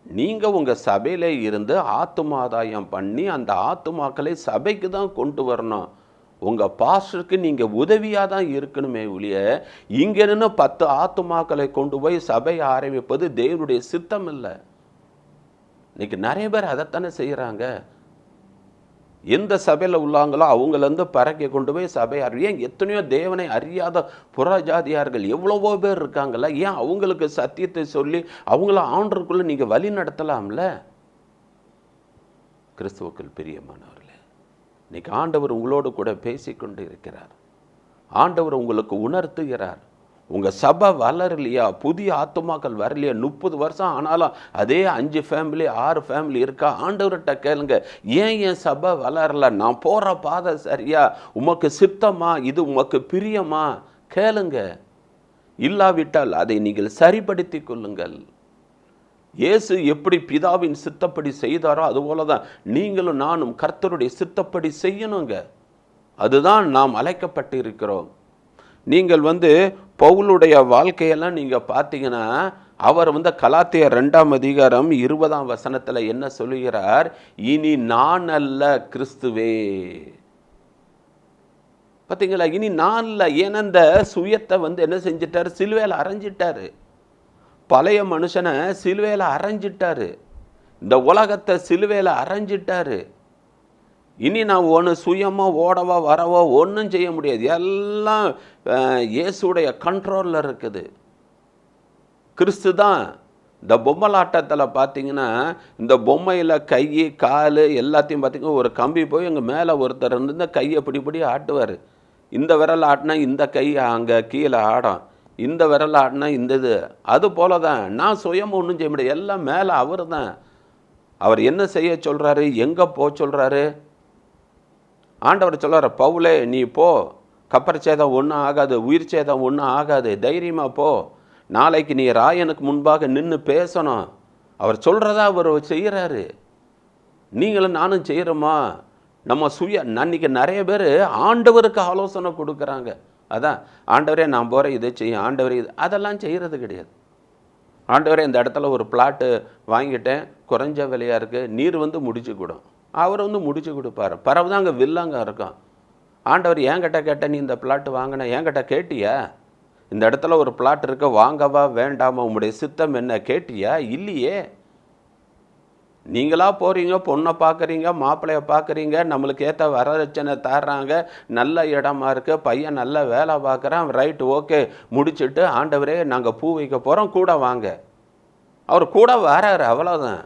நீங்கள் உங்கள் சபையில் இருந்து ஆத்துமாதாயம் பண்ணி அந்த ஆத்துமாக்களை சபைக்கு தான் கொண்டு வரணும். உங்கள் பாஸ்டருக்கு நீங்கள் உதவியாக தான் இருக்கணுமே ஒழிய இங்கே நின்று 10 ஆத்துமாக்களை கொண்டு போய் சபை ஆரம்பிப்பது தேவனுடைய சித்தம் இல்லை. இன்னைக்கு நிறைய பேர் அதைத்தானே செய்கிறாங்க. எந்த சபையில் உள்ளாங்களோ அவங்களேருந்து பறக்க கொண்டு போய் சபை ஏன் எத்தனையோ தேவனை அறியாத புறஜாதியார்கள் எவ்வளவோ பேர் இருக்காங்கல்ல, ஏன் அவங்களுக்கு சத்தியத்தை சொல்லி அவங்கள ஆண்டருக்குள்ளே நீங்கள் வழி நடத்தலாம்ல? கிறிஸ்துவுக்குள் பிரியமானவர்களே, இன்னைக்கு ஆண்டவர் உங்களோடு கூட பேசிக்கொண்டு இருக்கிறார். ஆண்டவர் உங்களுக்கு உணர்த்துகிறார். உங்கள் சபை வளரலையா, புதிய ஆத்துமாக்கள் வரலையா, 30 வருஷம் ஆனாலும் அதே 5 ஃபேமிலி 6 ஃபேமிலி இருக்கா, ஆண்டவர்கிட்ட கேளுங்க, ஏன் என் சபை வளரல, நான் போகிற பாதை சரியா, உமக்கு சித்தமா, இது உமக்கு பிரியமா, கேளுங்க. இல்லாவிட்டால் அதை நீங்கள் சரிப்படுத்தி கொள்ளுங்கள். இயேசு எப்படி பிதாவின் சித்தப்படி செய்தாரோ அதுபோல தான் நீங்களும் நானும் கர்த்தருடைய சித்தப்படி செய்யணுங்க. அதுதான் நாம் அழைக்கப்பட்டு இருக்கிறோம். நீங்கள் பவுலுடைய வாழ்க்கையெல்லாம் நீங்கள் பார்த்தீங்கன்னா, அவர் கலாத்தியர் 2ஆம் அதிகாரம் 20ஆம் வசனத்தில் என்ன சொல்லுகிறார்? இனி நான் அல்ல, கிறிஸ்துவே. பார்த்தீங்களா? இனி நான் இல்லை. ஏன்னா இந்த சுயத்தை என்ன செஞ்சிட்டார்? சிலுவையில் அரைஞ்சிட்டாரு. பழைய மனுஷனை சிலுவையில் அரைஞ்சிட்டாரு. இந்த உலகத்தை சிலுவையில் அரைஞ்சிட்டாரு. இனி நான் ஒன்று சுயமாக ஓடவா வரவோ ஒன்றும் செய்ய முடியாது. எல்லாம் இயேசுடைய கண்ட்ரோலில் இருக்குது. கிறிஸ்து தான். இந்த பொம்மலாட்டத்தில் பார்த்தீங்கன்னா, இந்த பொம்மையில் கை கால் எல்லாத்தையும் பார்த்தீங்கன்னா ஒரு கம்பி போய் எங்கள் மேலே ஒருத்தர் இந்த கையை பிடிப்படி ஆட்டுவார். இந்த விரல் ஆட்டினா இந்த கை அங்கே கீழே ஆடும், இந்த விரல் ஆட்டினா இந்த இது. அது போல தான் நான் சுயமாக ஒன்றும் செய்ய முடியாது, எல்லாம் மேலே அவர் தான். அவர் என்ன செய்ய சொல்கிறாரு, எங்கே போக சொல்கிறாரு? ஆண்டவர் சொல்கிறார், பவுலே நீ போ, கப்பர் சேதம் ஒன்றும் ஆகாது, உயிர் சேதம் ஒன்றும் ஆகாது, தைரியமாக போ, நாளைக்கு நீ ராயனுக்கு முன்பாக நின்று பேசணும். அவர் சொல்கிறதா அவர் செய்கிறாரு. நீங்களும் நானும் செய்கிறோமா? நம்ம அன்றைக்கி நிறைய பேர் ஆண்டவருக்கு ஆலோசனை கொடுக்குறாங்க. அதான் ஆண்டவரே நான் போகிறேன், இதை செய்யும், ஆண்டவரே இது, அதெல்லாம் செய்கிறது கிடையாது. ஆண்டவரே இந்த இடத்துல ஒரு பிளாட்டு வாங்கிட்டேன், குறைஞ்ச விலையாக இருக்குது, நீர் வந்து முடிச்சு கொடும். அவர் வந்து முடிச்சு கொடுப்பார். பரவுதான் அங்கே வில்லாங்க இருக்கும். ஆண்டவர் என்கிட்ட கேட்ட, நீ இந்த பிளாட்டு வாங்கின, என்கிட்ட கேட்டியா? இந்த இடத்துல ஒரு பிளாட் இருக்க, வாங்கவா வேண்டாமா, உங்களுடைய சித்தம் என்ன கேட்டியா? இல்லையே. நீங்களா போகிறீங்க, பொண்ணை பார்க்குறீங்க, மாப்பிள்ளையை பார்க்குறீங்க, நம்மளுக்கு ஏற்ற வரதட்சணை தர்றாங்க, நல்ல இடமா இருக்குது, பையன் நல்ல வேலை பார்க்குறான், ரைட்டு ஓகே முடிச்சுட்டு, ஆண்டவரே நாங்கள் பூ வைக்க போகிறோம், கூட வாங்க. அவர் கூட வராரு, அவ்வளோதான்.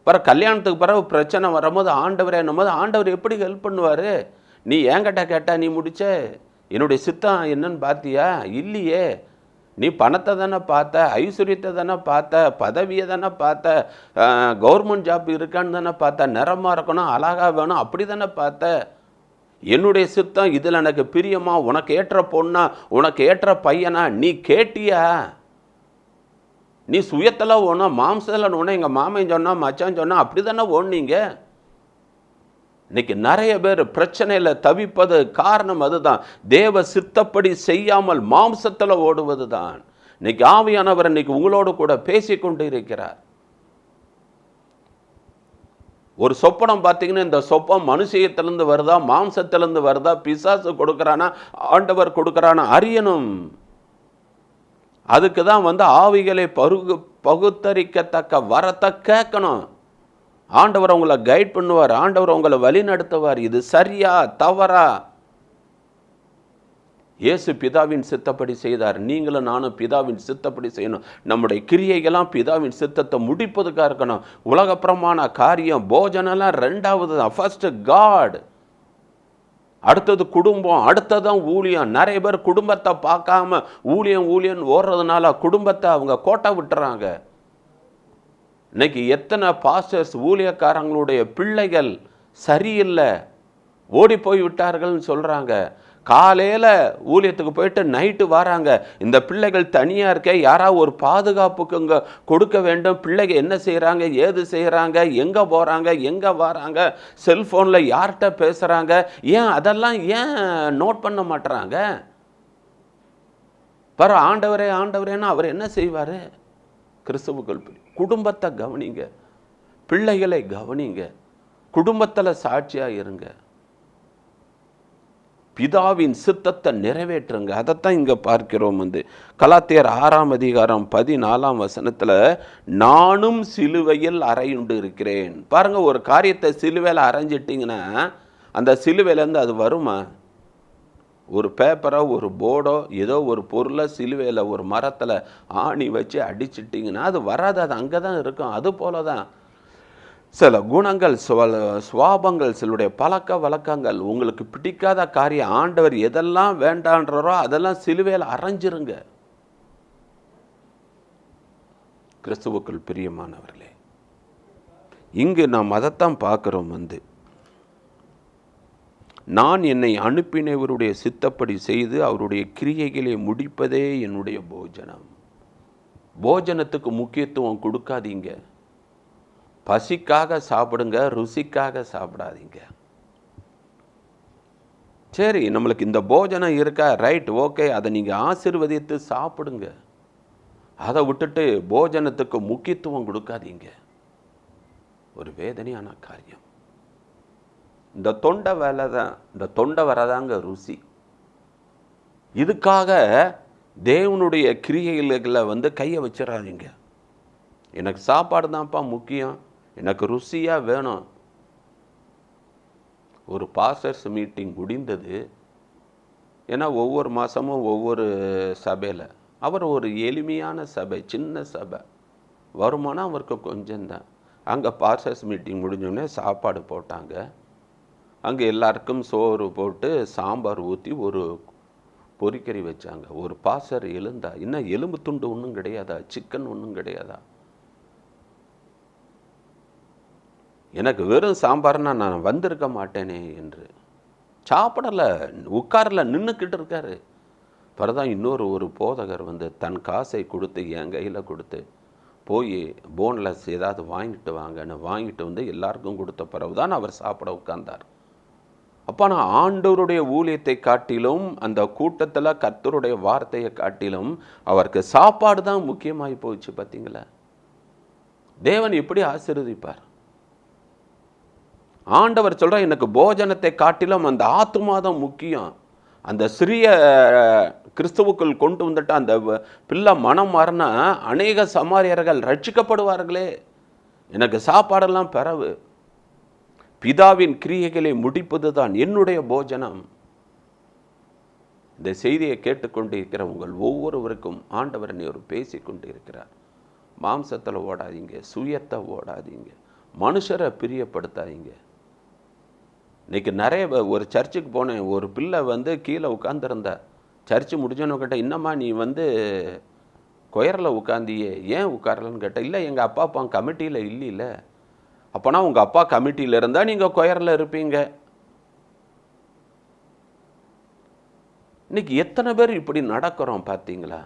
பிறகு கல்யாணத்துக்கு பிறகு பிரச்சனை வரும்போது ஆண்டவரே என்னும்போது ஆண்டவர் எப்படி ஹெல்ப் பண்ணுவார்? நீ என்கிட்ட கேட்டா நீ முடிச்ச, என்னுடைய சித்தம் என்னன்னு பார்த்தியா? இல்லையே. நீ பணத்தை தானே பார்த்த, ஐஸ்வர்யத்தை தானே பார்த்த, பதவியை தானே பார்த்த, கவர்மெண்ட் ஜாப் இருக்கான்னு தானே பார்த்த, நிறமாக இருக்கணும், அழகாக வேணும், அப்படி தானே பார்த்த. என்னுடைய சித்தம் இதில் எனக்கு பிரியமா, உனக்கு ஏற்ற பொண்ணா, உனக்கு ஏற்ற பையனா, நீ கேட்டியா? நீ சுயத்தில் ஓணும், மாம்சத்தில் ஓணும், எங்கள் மாமன் சொன்னால் மச்சான் சொன்னால் அப்படி தானே ஓடுனீங்க. இன்னைக்கு நிறைய பேர் பிரச்சனையில் தவிப்பது காரணம் அதுதான். தேவ சித்தப்படி செய்யாமல் மாம்சத்தில் ஓடுவது தான். இன்னைக்கு ஆவியானவர் இன்னைக்கு உங்களோடு கூட பேசிக்கொண்டு இருக்கிறார். ஒரு சொப்பனம் பார்த்தீங்கன்னா, இந்த சொப்பம் மனுஷியத்திலிருந்து வருதா, மாம்சத்திலிருந்து வருதா, பிசாசு கொடுக்குறானா, ஆண்டவர் கொடுக்குறானா அறியணும். அதுக்கு தான் வந்து ஆவிகளை பகுத்தறிக்கத்தக்க வரத்தை கேட்கணும். ஆண்டவர் உங்களை கைட் பண்ணுவார், ஆண்டவர் உங்களை வழி நடத்துவார். இது சரியா தவறா? இயேசு பிதாவின் சித்தப்படி செய்தார். நீங்களும் நானும் பிதாவின் சித்தப்படி செய்யணும். நம்முடைய கிரியைகள்லாம் பிதாவின் சித்தத்தை முடிப்பதுக்காக இருக்கணும். உலகப்பிரமான காரியம் போஜனம்லாம் ரெண்டாவது தான். ஃபர்ஸ்ட் காட், அடுத்தது குடும்பம், அடுத்ததான் ஊழியம். நிறைய பேர் குடும்பத்தை பார்க்காம ஊழியம் ஓடுறதுனால குடும்பத்தை அவங்க கோட்டை விட்டுறாங்க. இன்னைக்கு எத்தனை பாஸ்டர்ஸ் ஊழியக்காரங்களுடைய பிள்ளைகள் சரியில்லை, ஓடி போய் விட்டார்கள்னு சொல்கிறாங்க. காலையில் ஊழியத்துக்கு போயிட்டு நைட்டு வராங்க. இந்த பிள்ளைகள் தனியாக இருக்க, யாராவது ஒரு பாதுகாப்புக்கு இங்கே கொடுக்க வேண்டும். பிள்ளைகள் என்ன செய்கிறாங்க, ஏது செய்கிறாங்க, எங்கே போகிறாங்க, எங்கே வராங்க, செல்ஃபோனில் யார்கிட்ட பேசுகிறாங்க, ஏன் அதெல்லாம் ஏன் நோட் பண்ண மாட்டுறாங்க? பர ஆண்டவரேன்னா அவர் என்ன செய்வார்? கிறிஸ்துவுக்குள் குடும்பத்தை கவனிங்க, பிள்ளைகளை கவனிங்க, குடும்பத்தில் சாட்சியாக இருங்க, பிதாவின் சித்தத்தை நிறைவேற்றுங்க. அதைத்தான் இங்கே பார்க்கிறோம். வந்து கலாத்தியர் 6:14 நானும் சிலுவையில் அறையுண்டு இருக்கிறேன். பாருங்க, ஒரு காரியத்தை சிலுவையில் அரைஞ்சிட்டிங்கன்னா அந்த சிலுவையிலேருந்து அது வருமா? ஒரு பேப்பரோ ஒரு போர்டோ ஏதோ ஒரு பொருளை சிலுவையில் ஒரு மரத்தில் ஆணி வச்சு அடிச்சிட்டிங்கன்னா அது வராது, அது அங்கே தான் இருக்கும். அது போல தான் சில குணங்கள், சுவாபங்கள், சிலருடைய பழக்க வழக்கங்கள், உங்களுக்கு பிடிக்காத காரியம், ஆண்டவர் எதெல்லாம் வேண்டான்றோ அதெல்லாம் சிலுவையில் அரைஞ்சிருங்க. கிறிஸ்துவுக்குள் பிரியமானவர்களே, இங்கு நாம் அதைத்தான் பார்க்குறோம். வந்து நான் என்னை அனுப்பினவருடைய சித்தப்படி செய்து அவருடைய கிரியைகளை முடிப்பதே என்னுடைய போஜனம். போஜனத்துக்கு முக்கியத்துவம் கொடுக்காதீங்க. பசிக்காக சாப்பிடுங்க, ருசிக்காக சாப்பிடாதீங்க. சரி, நம்மளுக்கு இந்த போஜனம் இருக்கா, ரைட் ஓகே, அதை நீங்கள் ஆசீர்வதித்து சாப்பிடுங்க. அதை விட்டுட்டு போஜனத்துக்கு முக்கியத்துவம் கொடுக்காதீங்க. ஒரு வேதனையான காரியம். இந்த தொண்டை வேலை தான், இந்த தொண்டை வரதாங்க ருசி. இதுக்காக தேவனுடைய கிரியைகளை வந்து கையை வச்சிடாதீங்க. எனக்கு சாப்பாடு தான்ப்பா முக்கியம், எனக்கு ருசியாக வேணும். ஒரு பாஸ்டர்ஸ் மீட்டிங் முடிந்தது. ஏன்னா ஒவ்வொரு மாதமும் ஒவ்வொரு சபையில், அவர் ஒரு எளிமையான சபை, சின்ன சபை, வருமானம் அவருக்கு கொஞ்சம்தான். அங்கே பாஸ்டர்ஸ் மீட்டிங் முடிஞ்சோடனே சாப்பாடு போட்டாங்க. அங்கே எல்லாருக்கும் சோறு போட்டு சாம்பார் ஊற்றி ஒரு பொரிக்கறி வச்சாங்க. ஒரு பாஸ்டர் எழுந்தா, இன்னும் எலும்பு துண்டு ஒன்றும் கிடையாதா, சிக்கன் ஒன்றும் கிடையாதா, எனக்கு வெறும் சாம்பார்னா நான் வந்திருக்க மாட்டேனே என்று. சாப்பிடலை, உட்காரல, நின்றுக்கிட்டு இருக்காரு. பிறதான் இன்னொரு போதகர் வந்து தன் காசை கொடுத்து என் கையில் கொடுத்து போய் போன்லெஸ் ஏதாவது வாங்கிட்டு வாங்கன்னு வாங்கிட்டு வந்து எல்லாருக்கும் கொடுத்த பிறகுதான் அவர் சாப்பிட உட்கார்ந்தார். அப்போ நான் ஆண்டவருடைய ஊழியத்தை காட்டிலும் அந்த கூட்டத்தில் கர்த்தருடைய வார்த்தையை காட்டிலும் அவருக்கு சாப்பாடு தான் முக்கியமாகி போச்சு. பார்த்தீங்களா, தேவன் எப்படி ஆசீர்வதிப்பார்? ஆண்டவர் சொல்ற எனக்கு போஜனத்தை காட்டிலும் அந்த ஆத்துமாதான் முக்கியம். அந்த சிறிய கிறிஸ்துவுக்குள் கொண்டு வந்துட்டு அந்த பிள்ளை மனம் மாறினா அநேக சமாரியர்கள் ரட்சிக்கப்படுவார்களே. எனக்கு சாப்பாடெல்லாம் பிறவு, பிதாவின் கிரியைகளை முடிப்பது தான் என்னுடைய போஜனம். இந்த செய்தியை கேட்டுக்கொண்டு இருக்கிற உங்கள் ஒவ்வொருவருக்கும் ஆண்டவர் நீர் பேசிக்கொண்டு இருக்கிறார். மாம்சத்தில் ஓடாதீங்க, சுயத்தை ஓடாதீங்க, மனுஷரை பிரியப்படுத்தாதீங்க. இன்னைக்கு நிறைய ஒரு சர்ச்சுக்கு போனேன், ஒரு பிள்ளை வந்து கீழே உட்காந்துருந்தா. சர்ச்சு முடிஞ்சோன்னு கேட்டேன், இன்னம்மா நீ வந்து கொயரில் உட்காந்தியே, ஏன் உட்காரலன்னு கேட்டேன். இல்லை, எங்கள் அப்பா கமிட்டியில் இல்லைல்ல. அப்போனா உங்கள் அப்பா கமிட்டியில் இருந்தால் நீங்கள் கொயரில் இருப்பீங்க. இன்னைக்கு எத்தனை பேர் இப்படி நடக்கிறோம் பார்த்தீங்களா?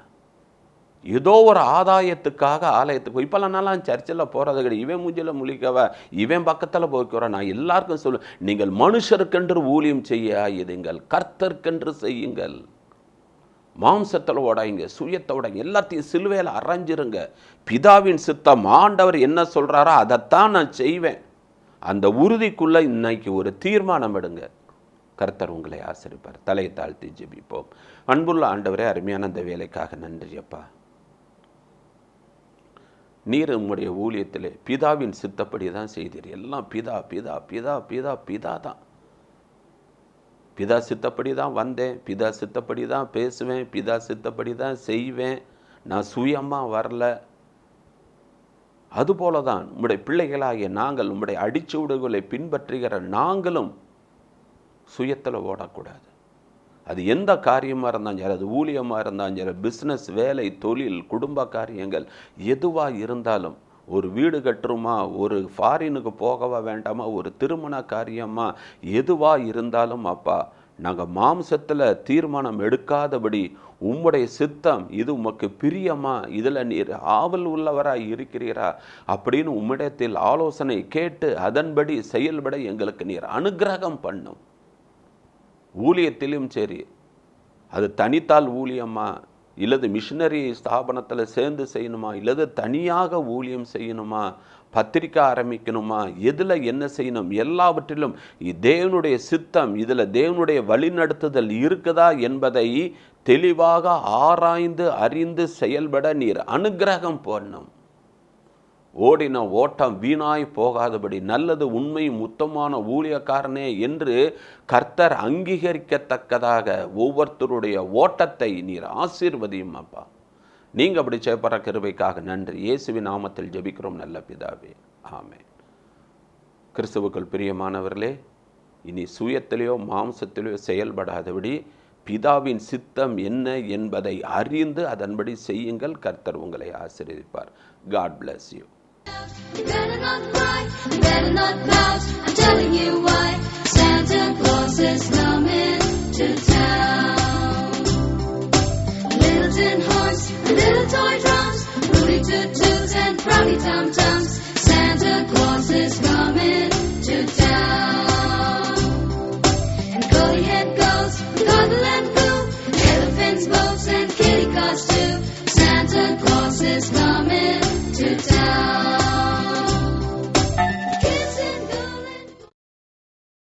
ஏதோ ஒரு ஆதாயத்துக்காக ஆலயத்துக்கு இப்போல்லாம் நல்லா சர்ச்சில் போகிறது கிடையாது. இவன் மூஞ்சில் முழிக்கவா, இவன் பக்கத்தில் போய்க்கிறோம். நான் எல்லாருக்கும் சொல்லுவேன், நீங்கள் மனுஷருக்கென்று ஊழியம் செய்யுங்கள், கர்த்தருக்கென்று செய்யுங்கள். மாம்சத்தில் ஓடாங்க, சுயத்தை ஓடாங்க, எல்லாத்தையும் சிலுவையில் அரைஞ்சிருங்க. பிதாவின் சித்தம், ஆண்டவர் என்ன சொல்கிறாரோ அதைத்தான் நான் செய்வேன். அந்த உறுதிக்குள்ளே இன்னைக்கு ஒரு தீர்மானம் எடுங்க. கர்த்தர் உங்களை ஆசீர்வதிப்பார். தலையை தாழ்த்தி ஜெபிப்போம். அன்புள்ள ஆண்டவரே, அருமையான அந்த வேலைக்காக நன்றி அப்பா. நீர் உம்முடைய ஊழியத்திலே பிதாவின் சித்தப்படி தான் செய்தீர். எல்லாம் பிதா பிதா பிதா பிதா பிதா தான். பிதா சித்தப்படி தான் வந்தேன், பிதா சித்தப்படி தான் பேசுவேன், பிதா சித்தப்படி தான் செய்வேன். நான் சுயமாக வரல. அதுபோல தான் உம்முடைய பிள்ளைகளாகிய நாங்கள் உம்முடைய அடிச்சுவடுகளை பின்பற்றுகிற நாங்களும் சுயத்தில் ஓடக்கூடாது. அது எந்த காரியமாக இருந்தாலும் சரி, அது ஊழியமாக இருந்தாலும் சரி, பிஸ்னஸ், வேலை, தொழில், குடும்ப காரியங்கள் எதுவாக இருந்தாலும், ஒரு வீடு கட்டுருமா, ஒரு ஃபாரினுக்கு போகவா வேண்டாமா, ஒரு திருமண காரியமா, எதுவாக இருந்தாலும் அப்பா, நாங்கள் மாம்சத்தில் தீர்மானம் எடுக்காதபடி உம்முடைய சித்தம் இது உமக்கு பிரியமா, இதில் நீர் ஆவல் உள்ளவராக இருக்கிறீரா அப்படின்னு உம்மிடத்தில் ஆலோசனை கேட்டு அதன்படி செயல்பட எங்களுக்கு நீர் அனுக்கிரகம் பண்ணும். ஊழியத்திலும் சரி, அது தனித்தால் ஊழியமா, இல்லது மிஷினரி ஸ்தாபனத்தில் சேர்ந்து செய்யணுமா, இல்லது தனியாக ஊழியம் செய்யணுமா, பத்திரிக்கை ஆரம்பிக்கணுமா, எதில் என்ன செய்யணும், எல்லாவற்றிலும் தேவனுடைய சித்தம், இதில் தேவனுடைய வழிநடத்துதல் இருக்குதா என்பதை தெளிவாக ஆராய்ந்து அறிந்து செயல்பட நீர் அனுக்கிரகம் போடணும். ஓடின ஓட்டம் வீணாய் போகாதபடி நல்லது உண்மையும் உத்தமான ஊழியக்காரனே என்று கர்த்தர் அங்கீகரிக்கத்தக்கதாக ஒவ்வொருத்தருடைய ஓட்டத்தை நீர் ஆசீர்வதியும் அப்பா. நீங்கள் அப்படி செய்யப்படுற கிருபைக்காக நன்றி. இயேசுவின் நாமத்தில் ஜெபிக்கிறோம் நல்ல பிதாவே, ஆமென். கிறிஸ்துவுக்குள் பிரியமானவர்களே, இனி சுயத்திலேயோ மாம்சத்திலேயோ செயல்படாதபடி பிதாவின் சித்தம் என்ன என்பதை அறிந்து அதன்படி செய்யுங்கள். கர்த்தர் உங்களை ஆசீர்வதிப்பார். God bless you. You better not cry, you better not pout, I'm telling you why. Santa Claus is coming to town. Little tin horns, little toy drums, Rudy toot-toots and Rowdy tum-tums. Santa Claus is coming to town. And Goaty Head goes, Goggle and Goo, elephants, boats and kitty cars too. Santa Claus is coming.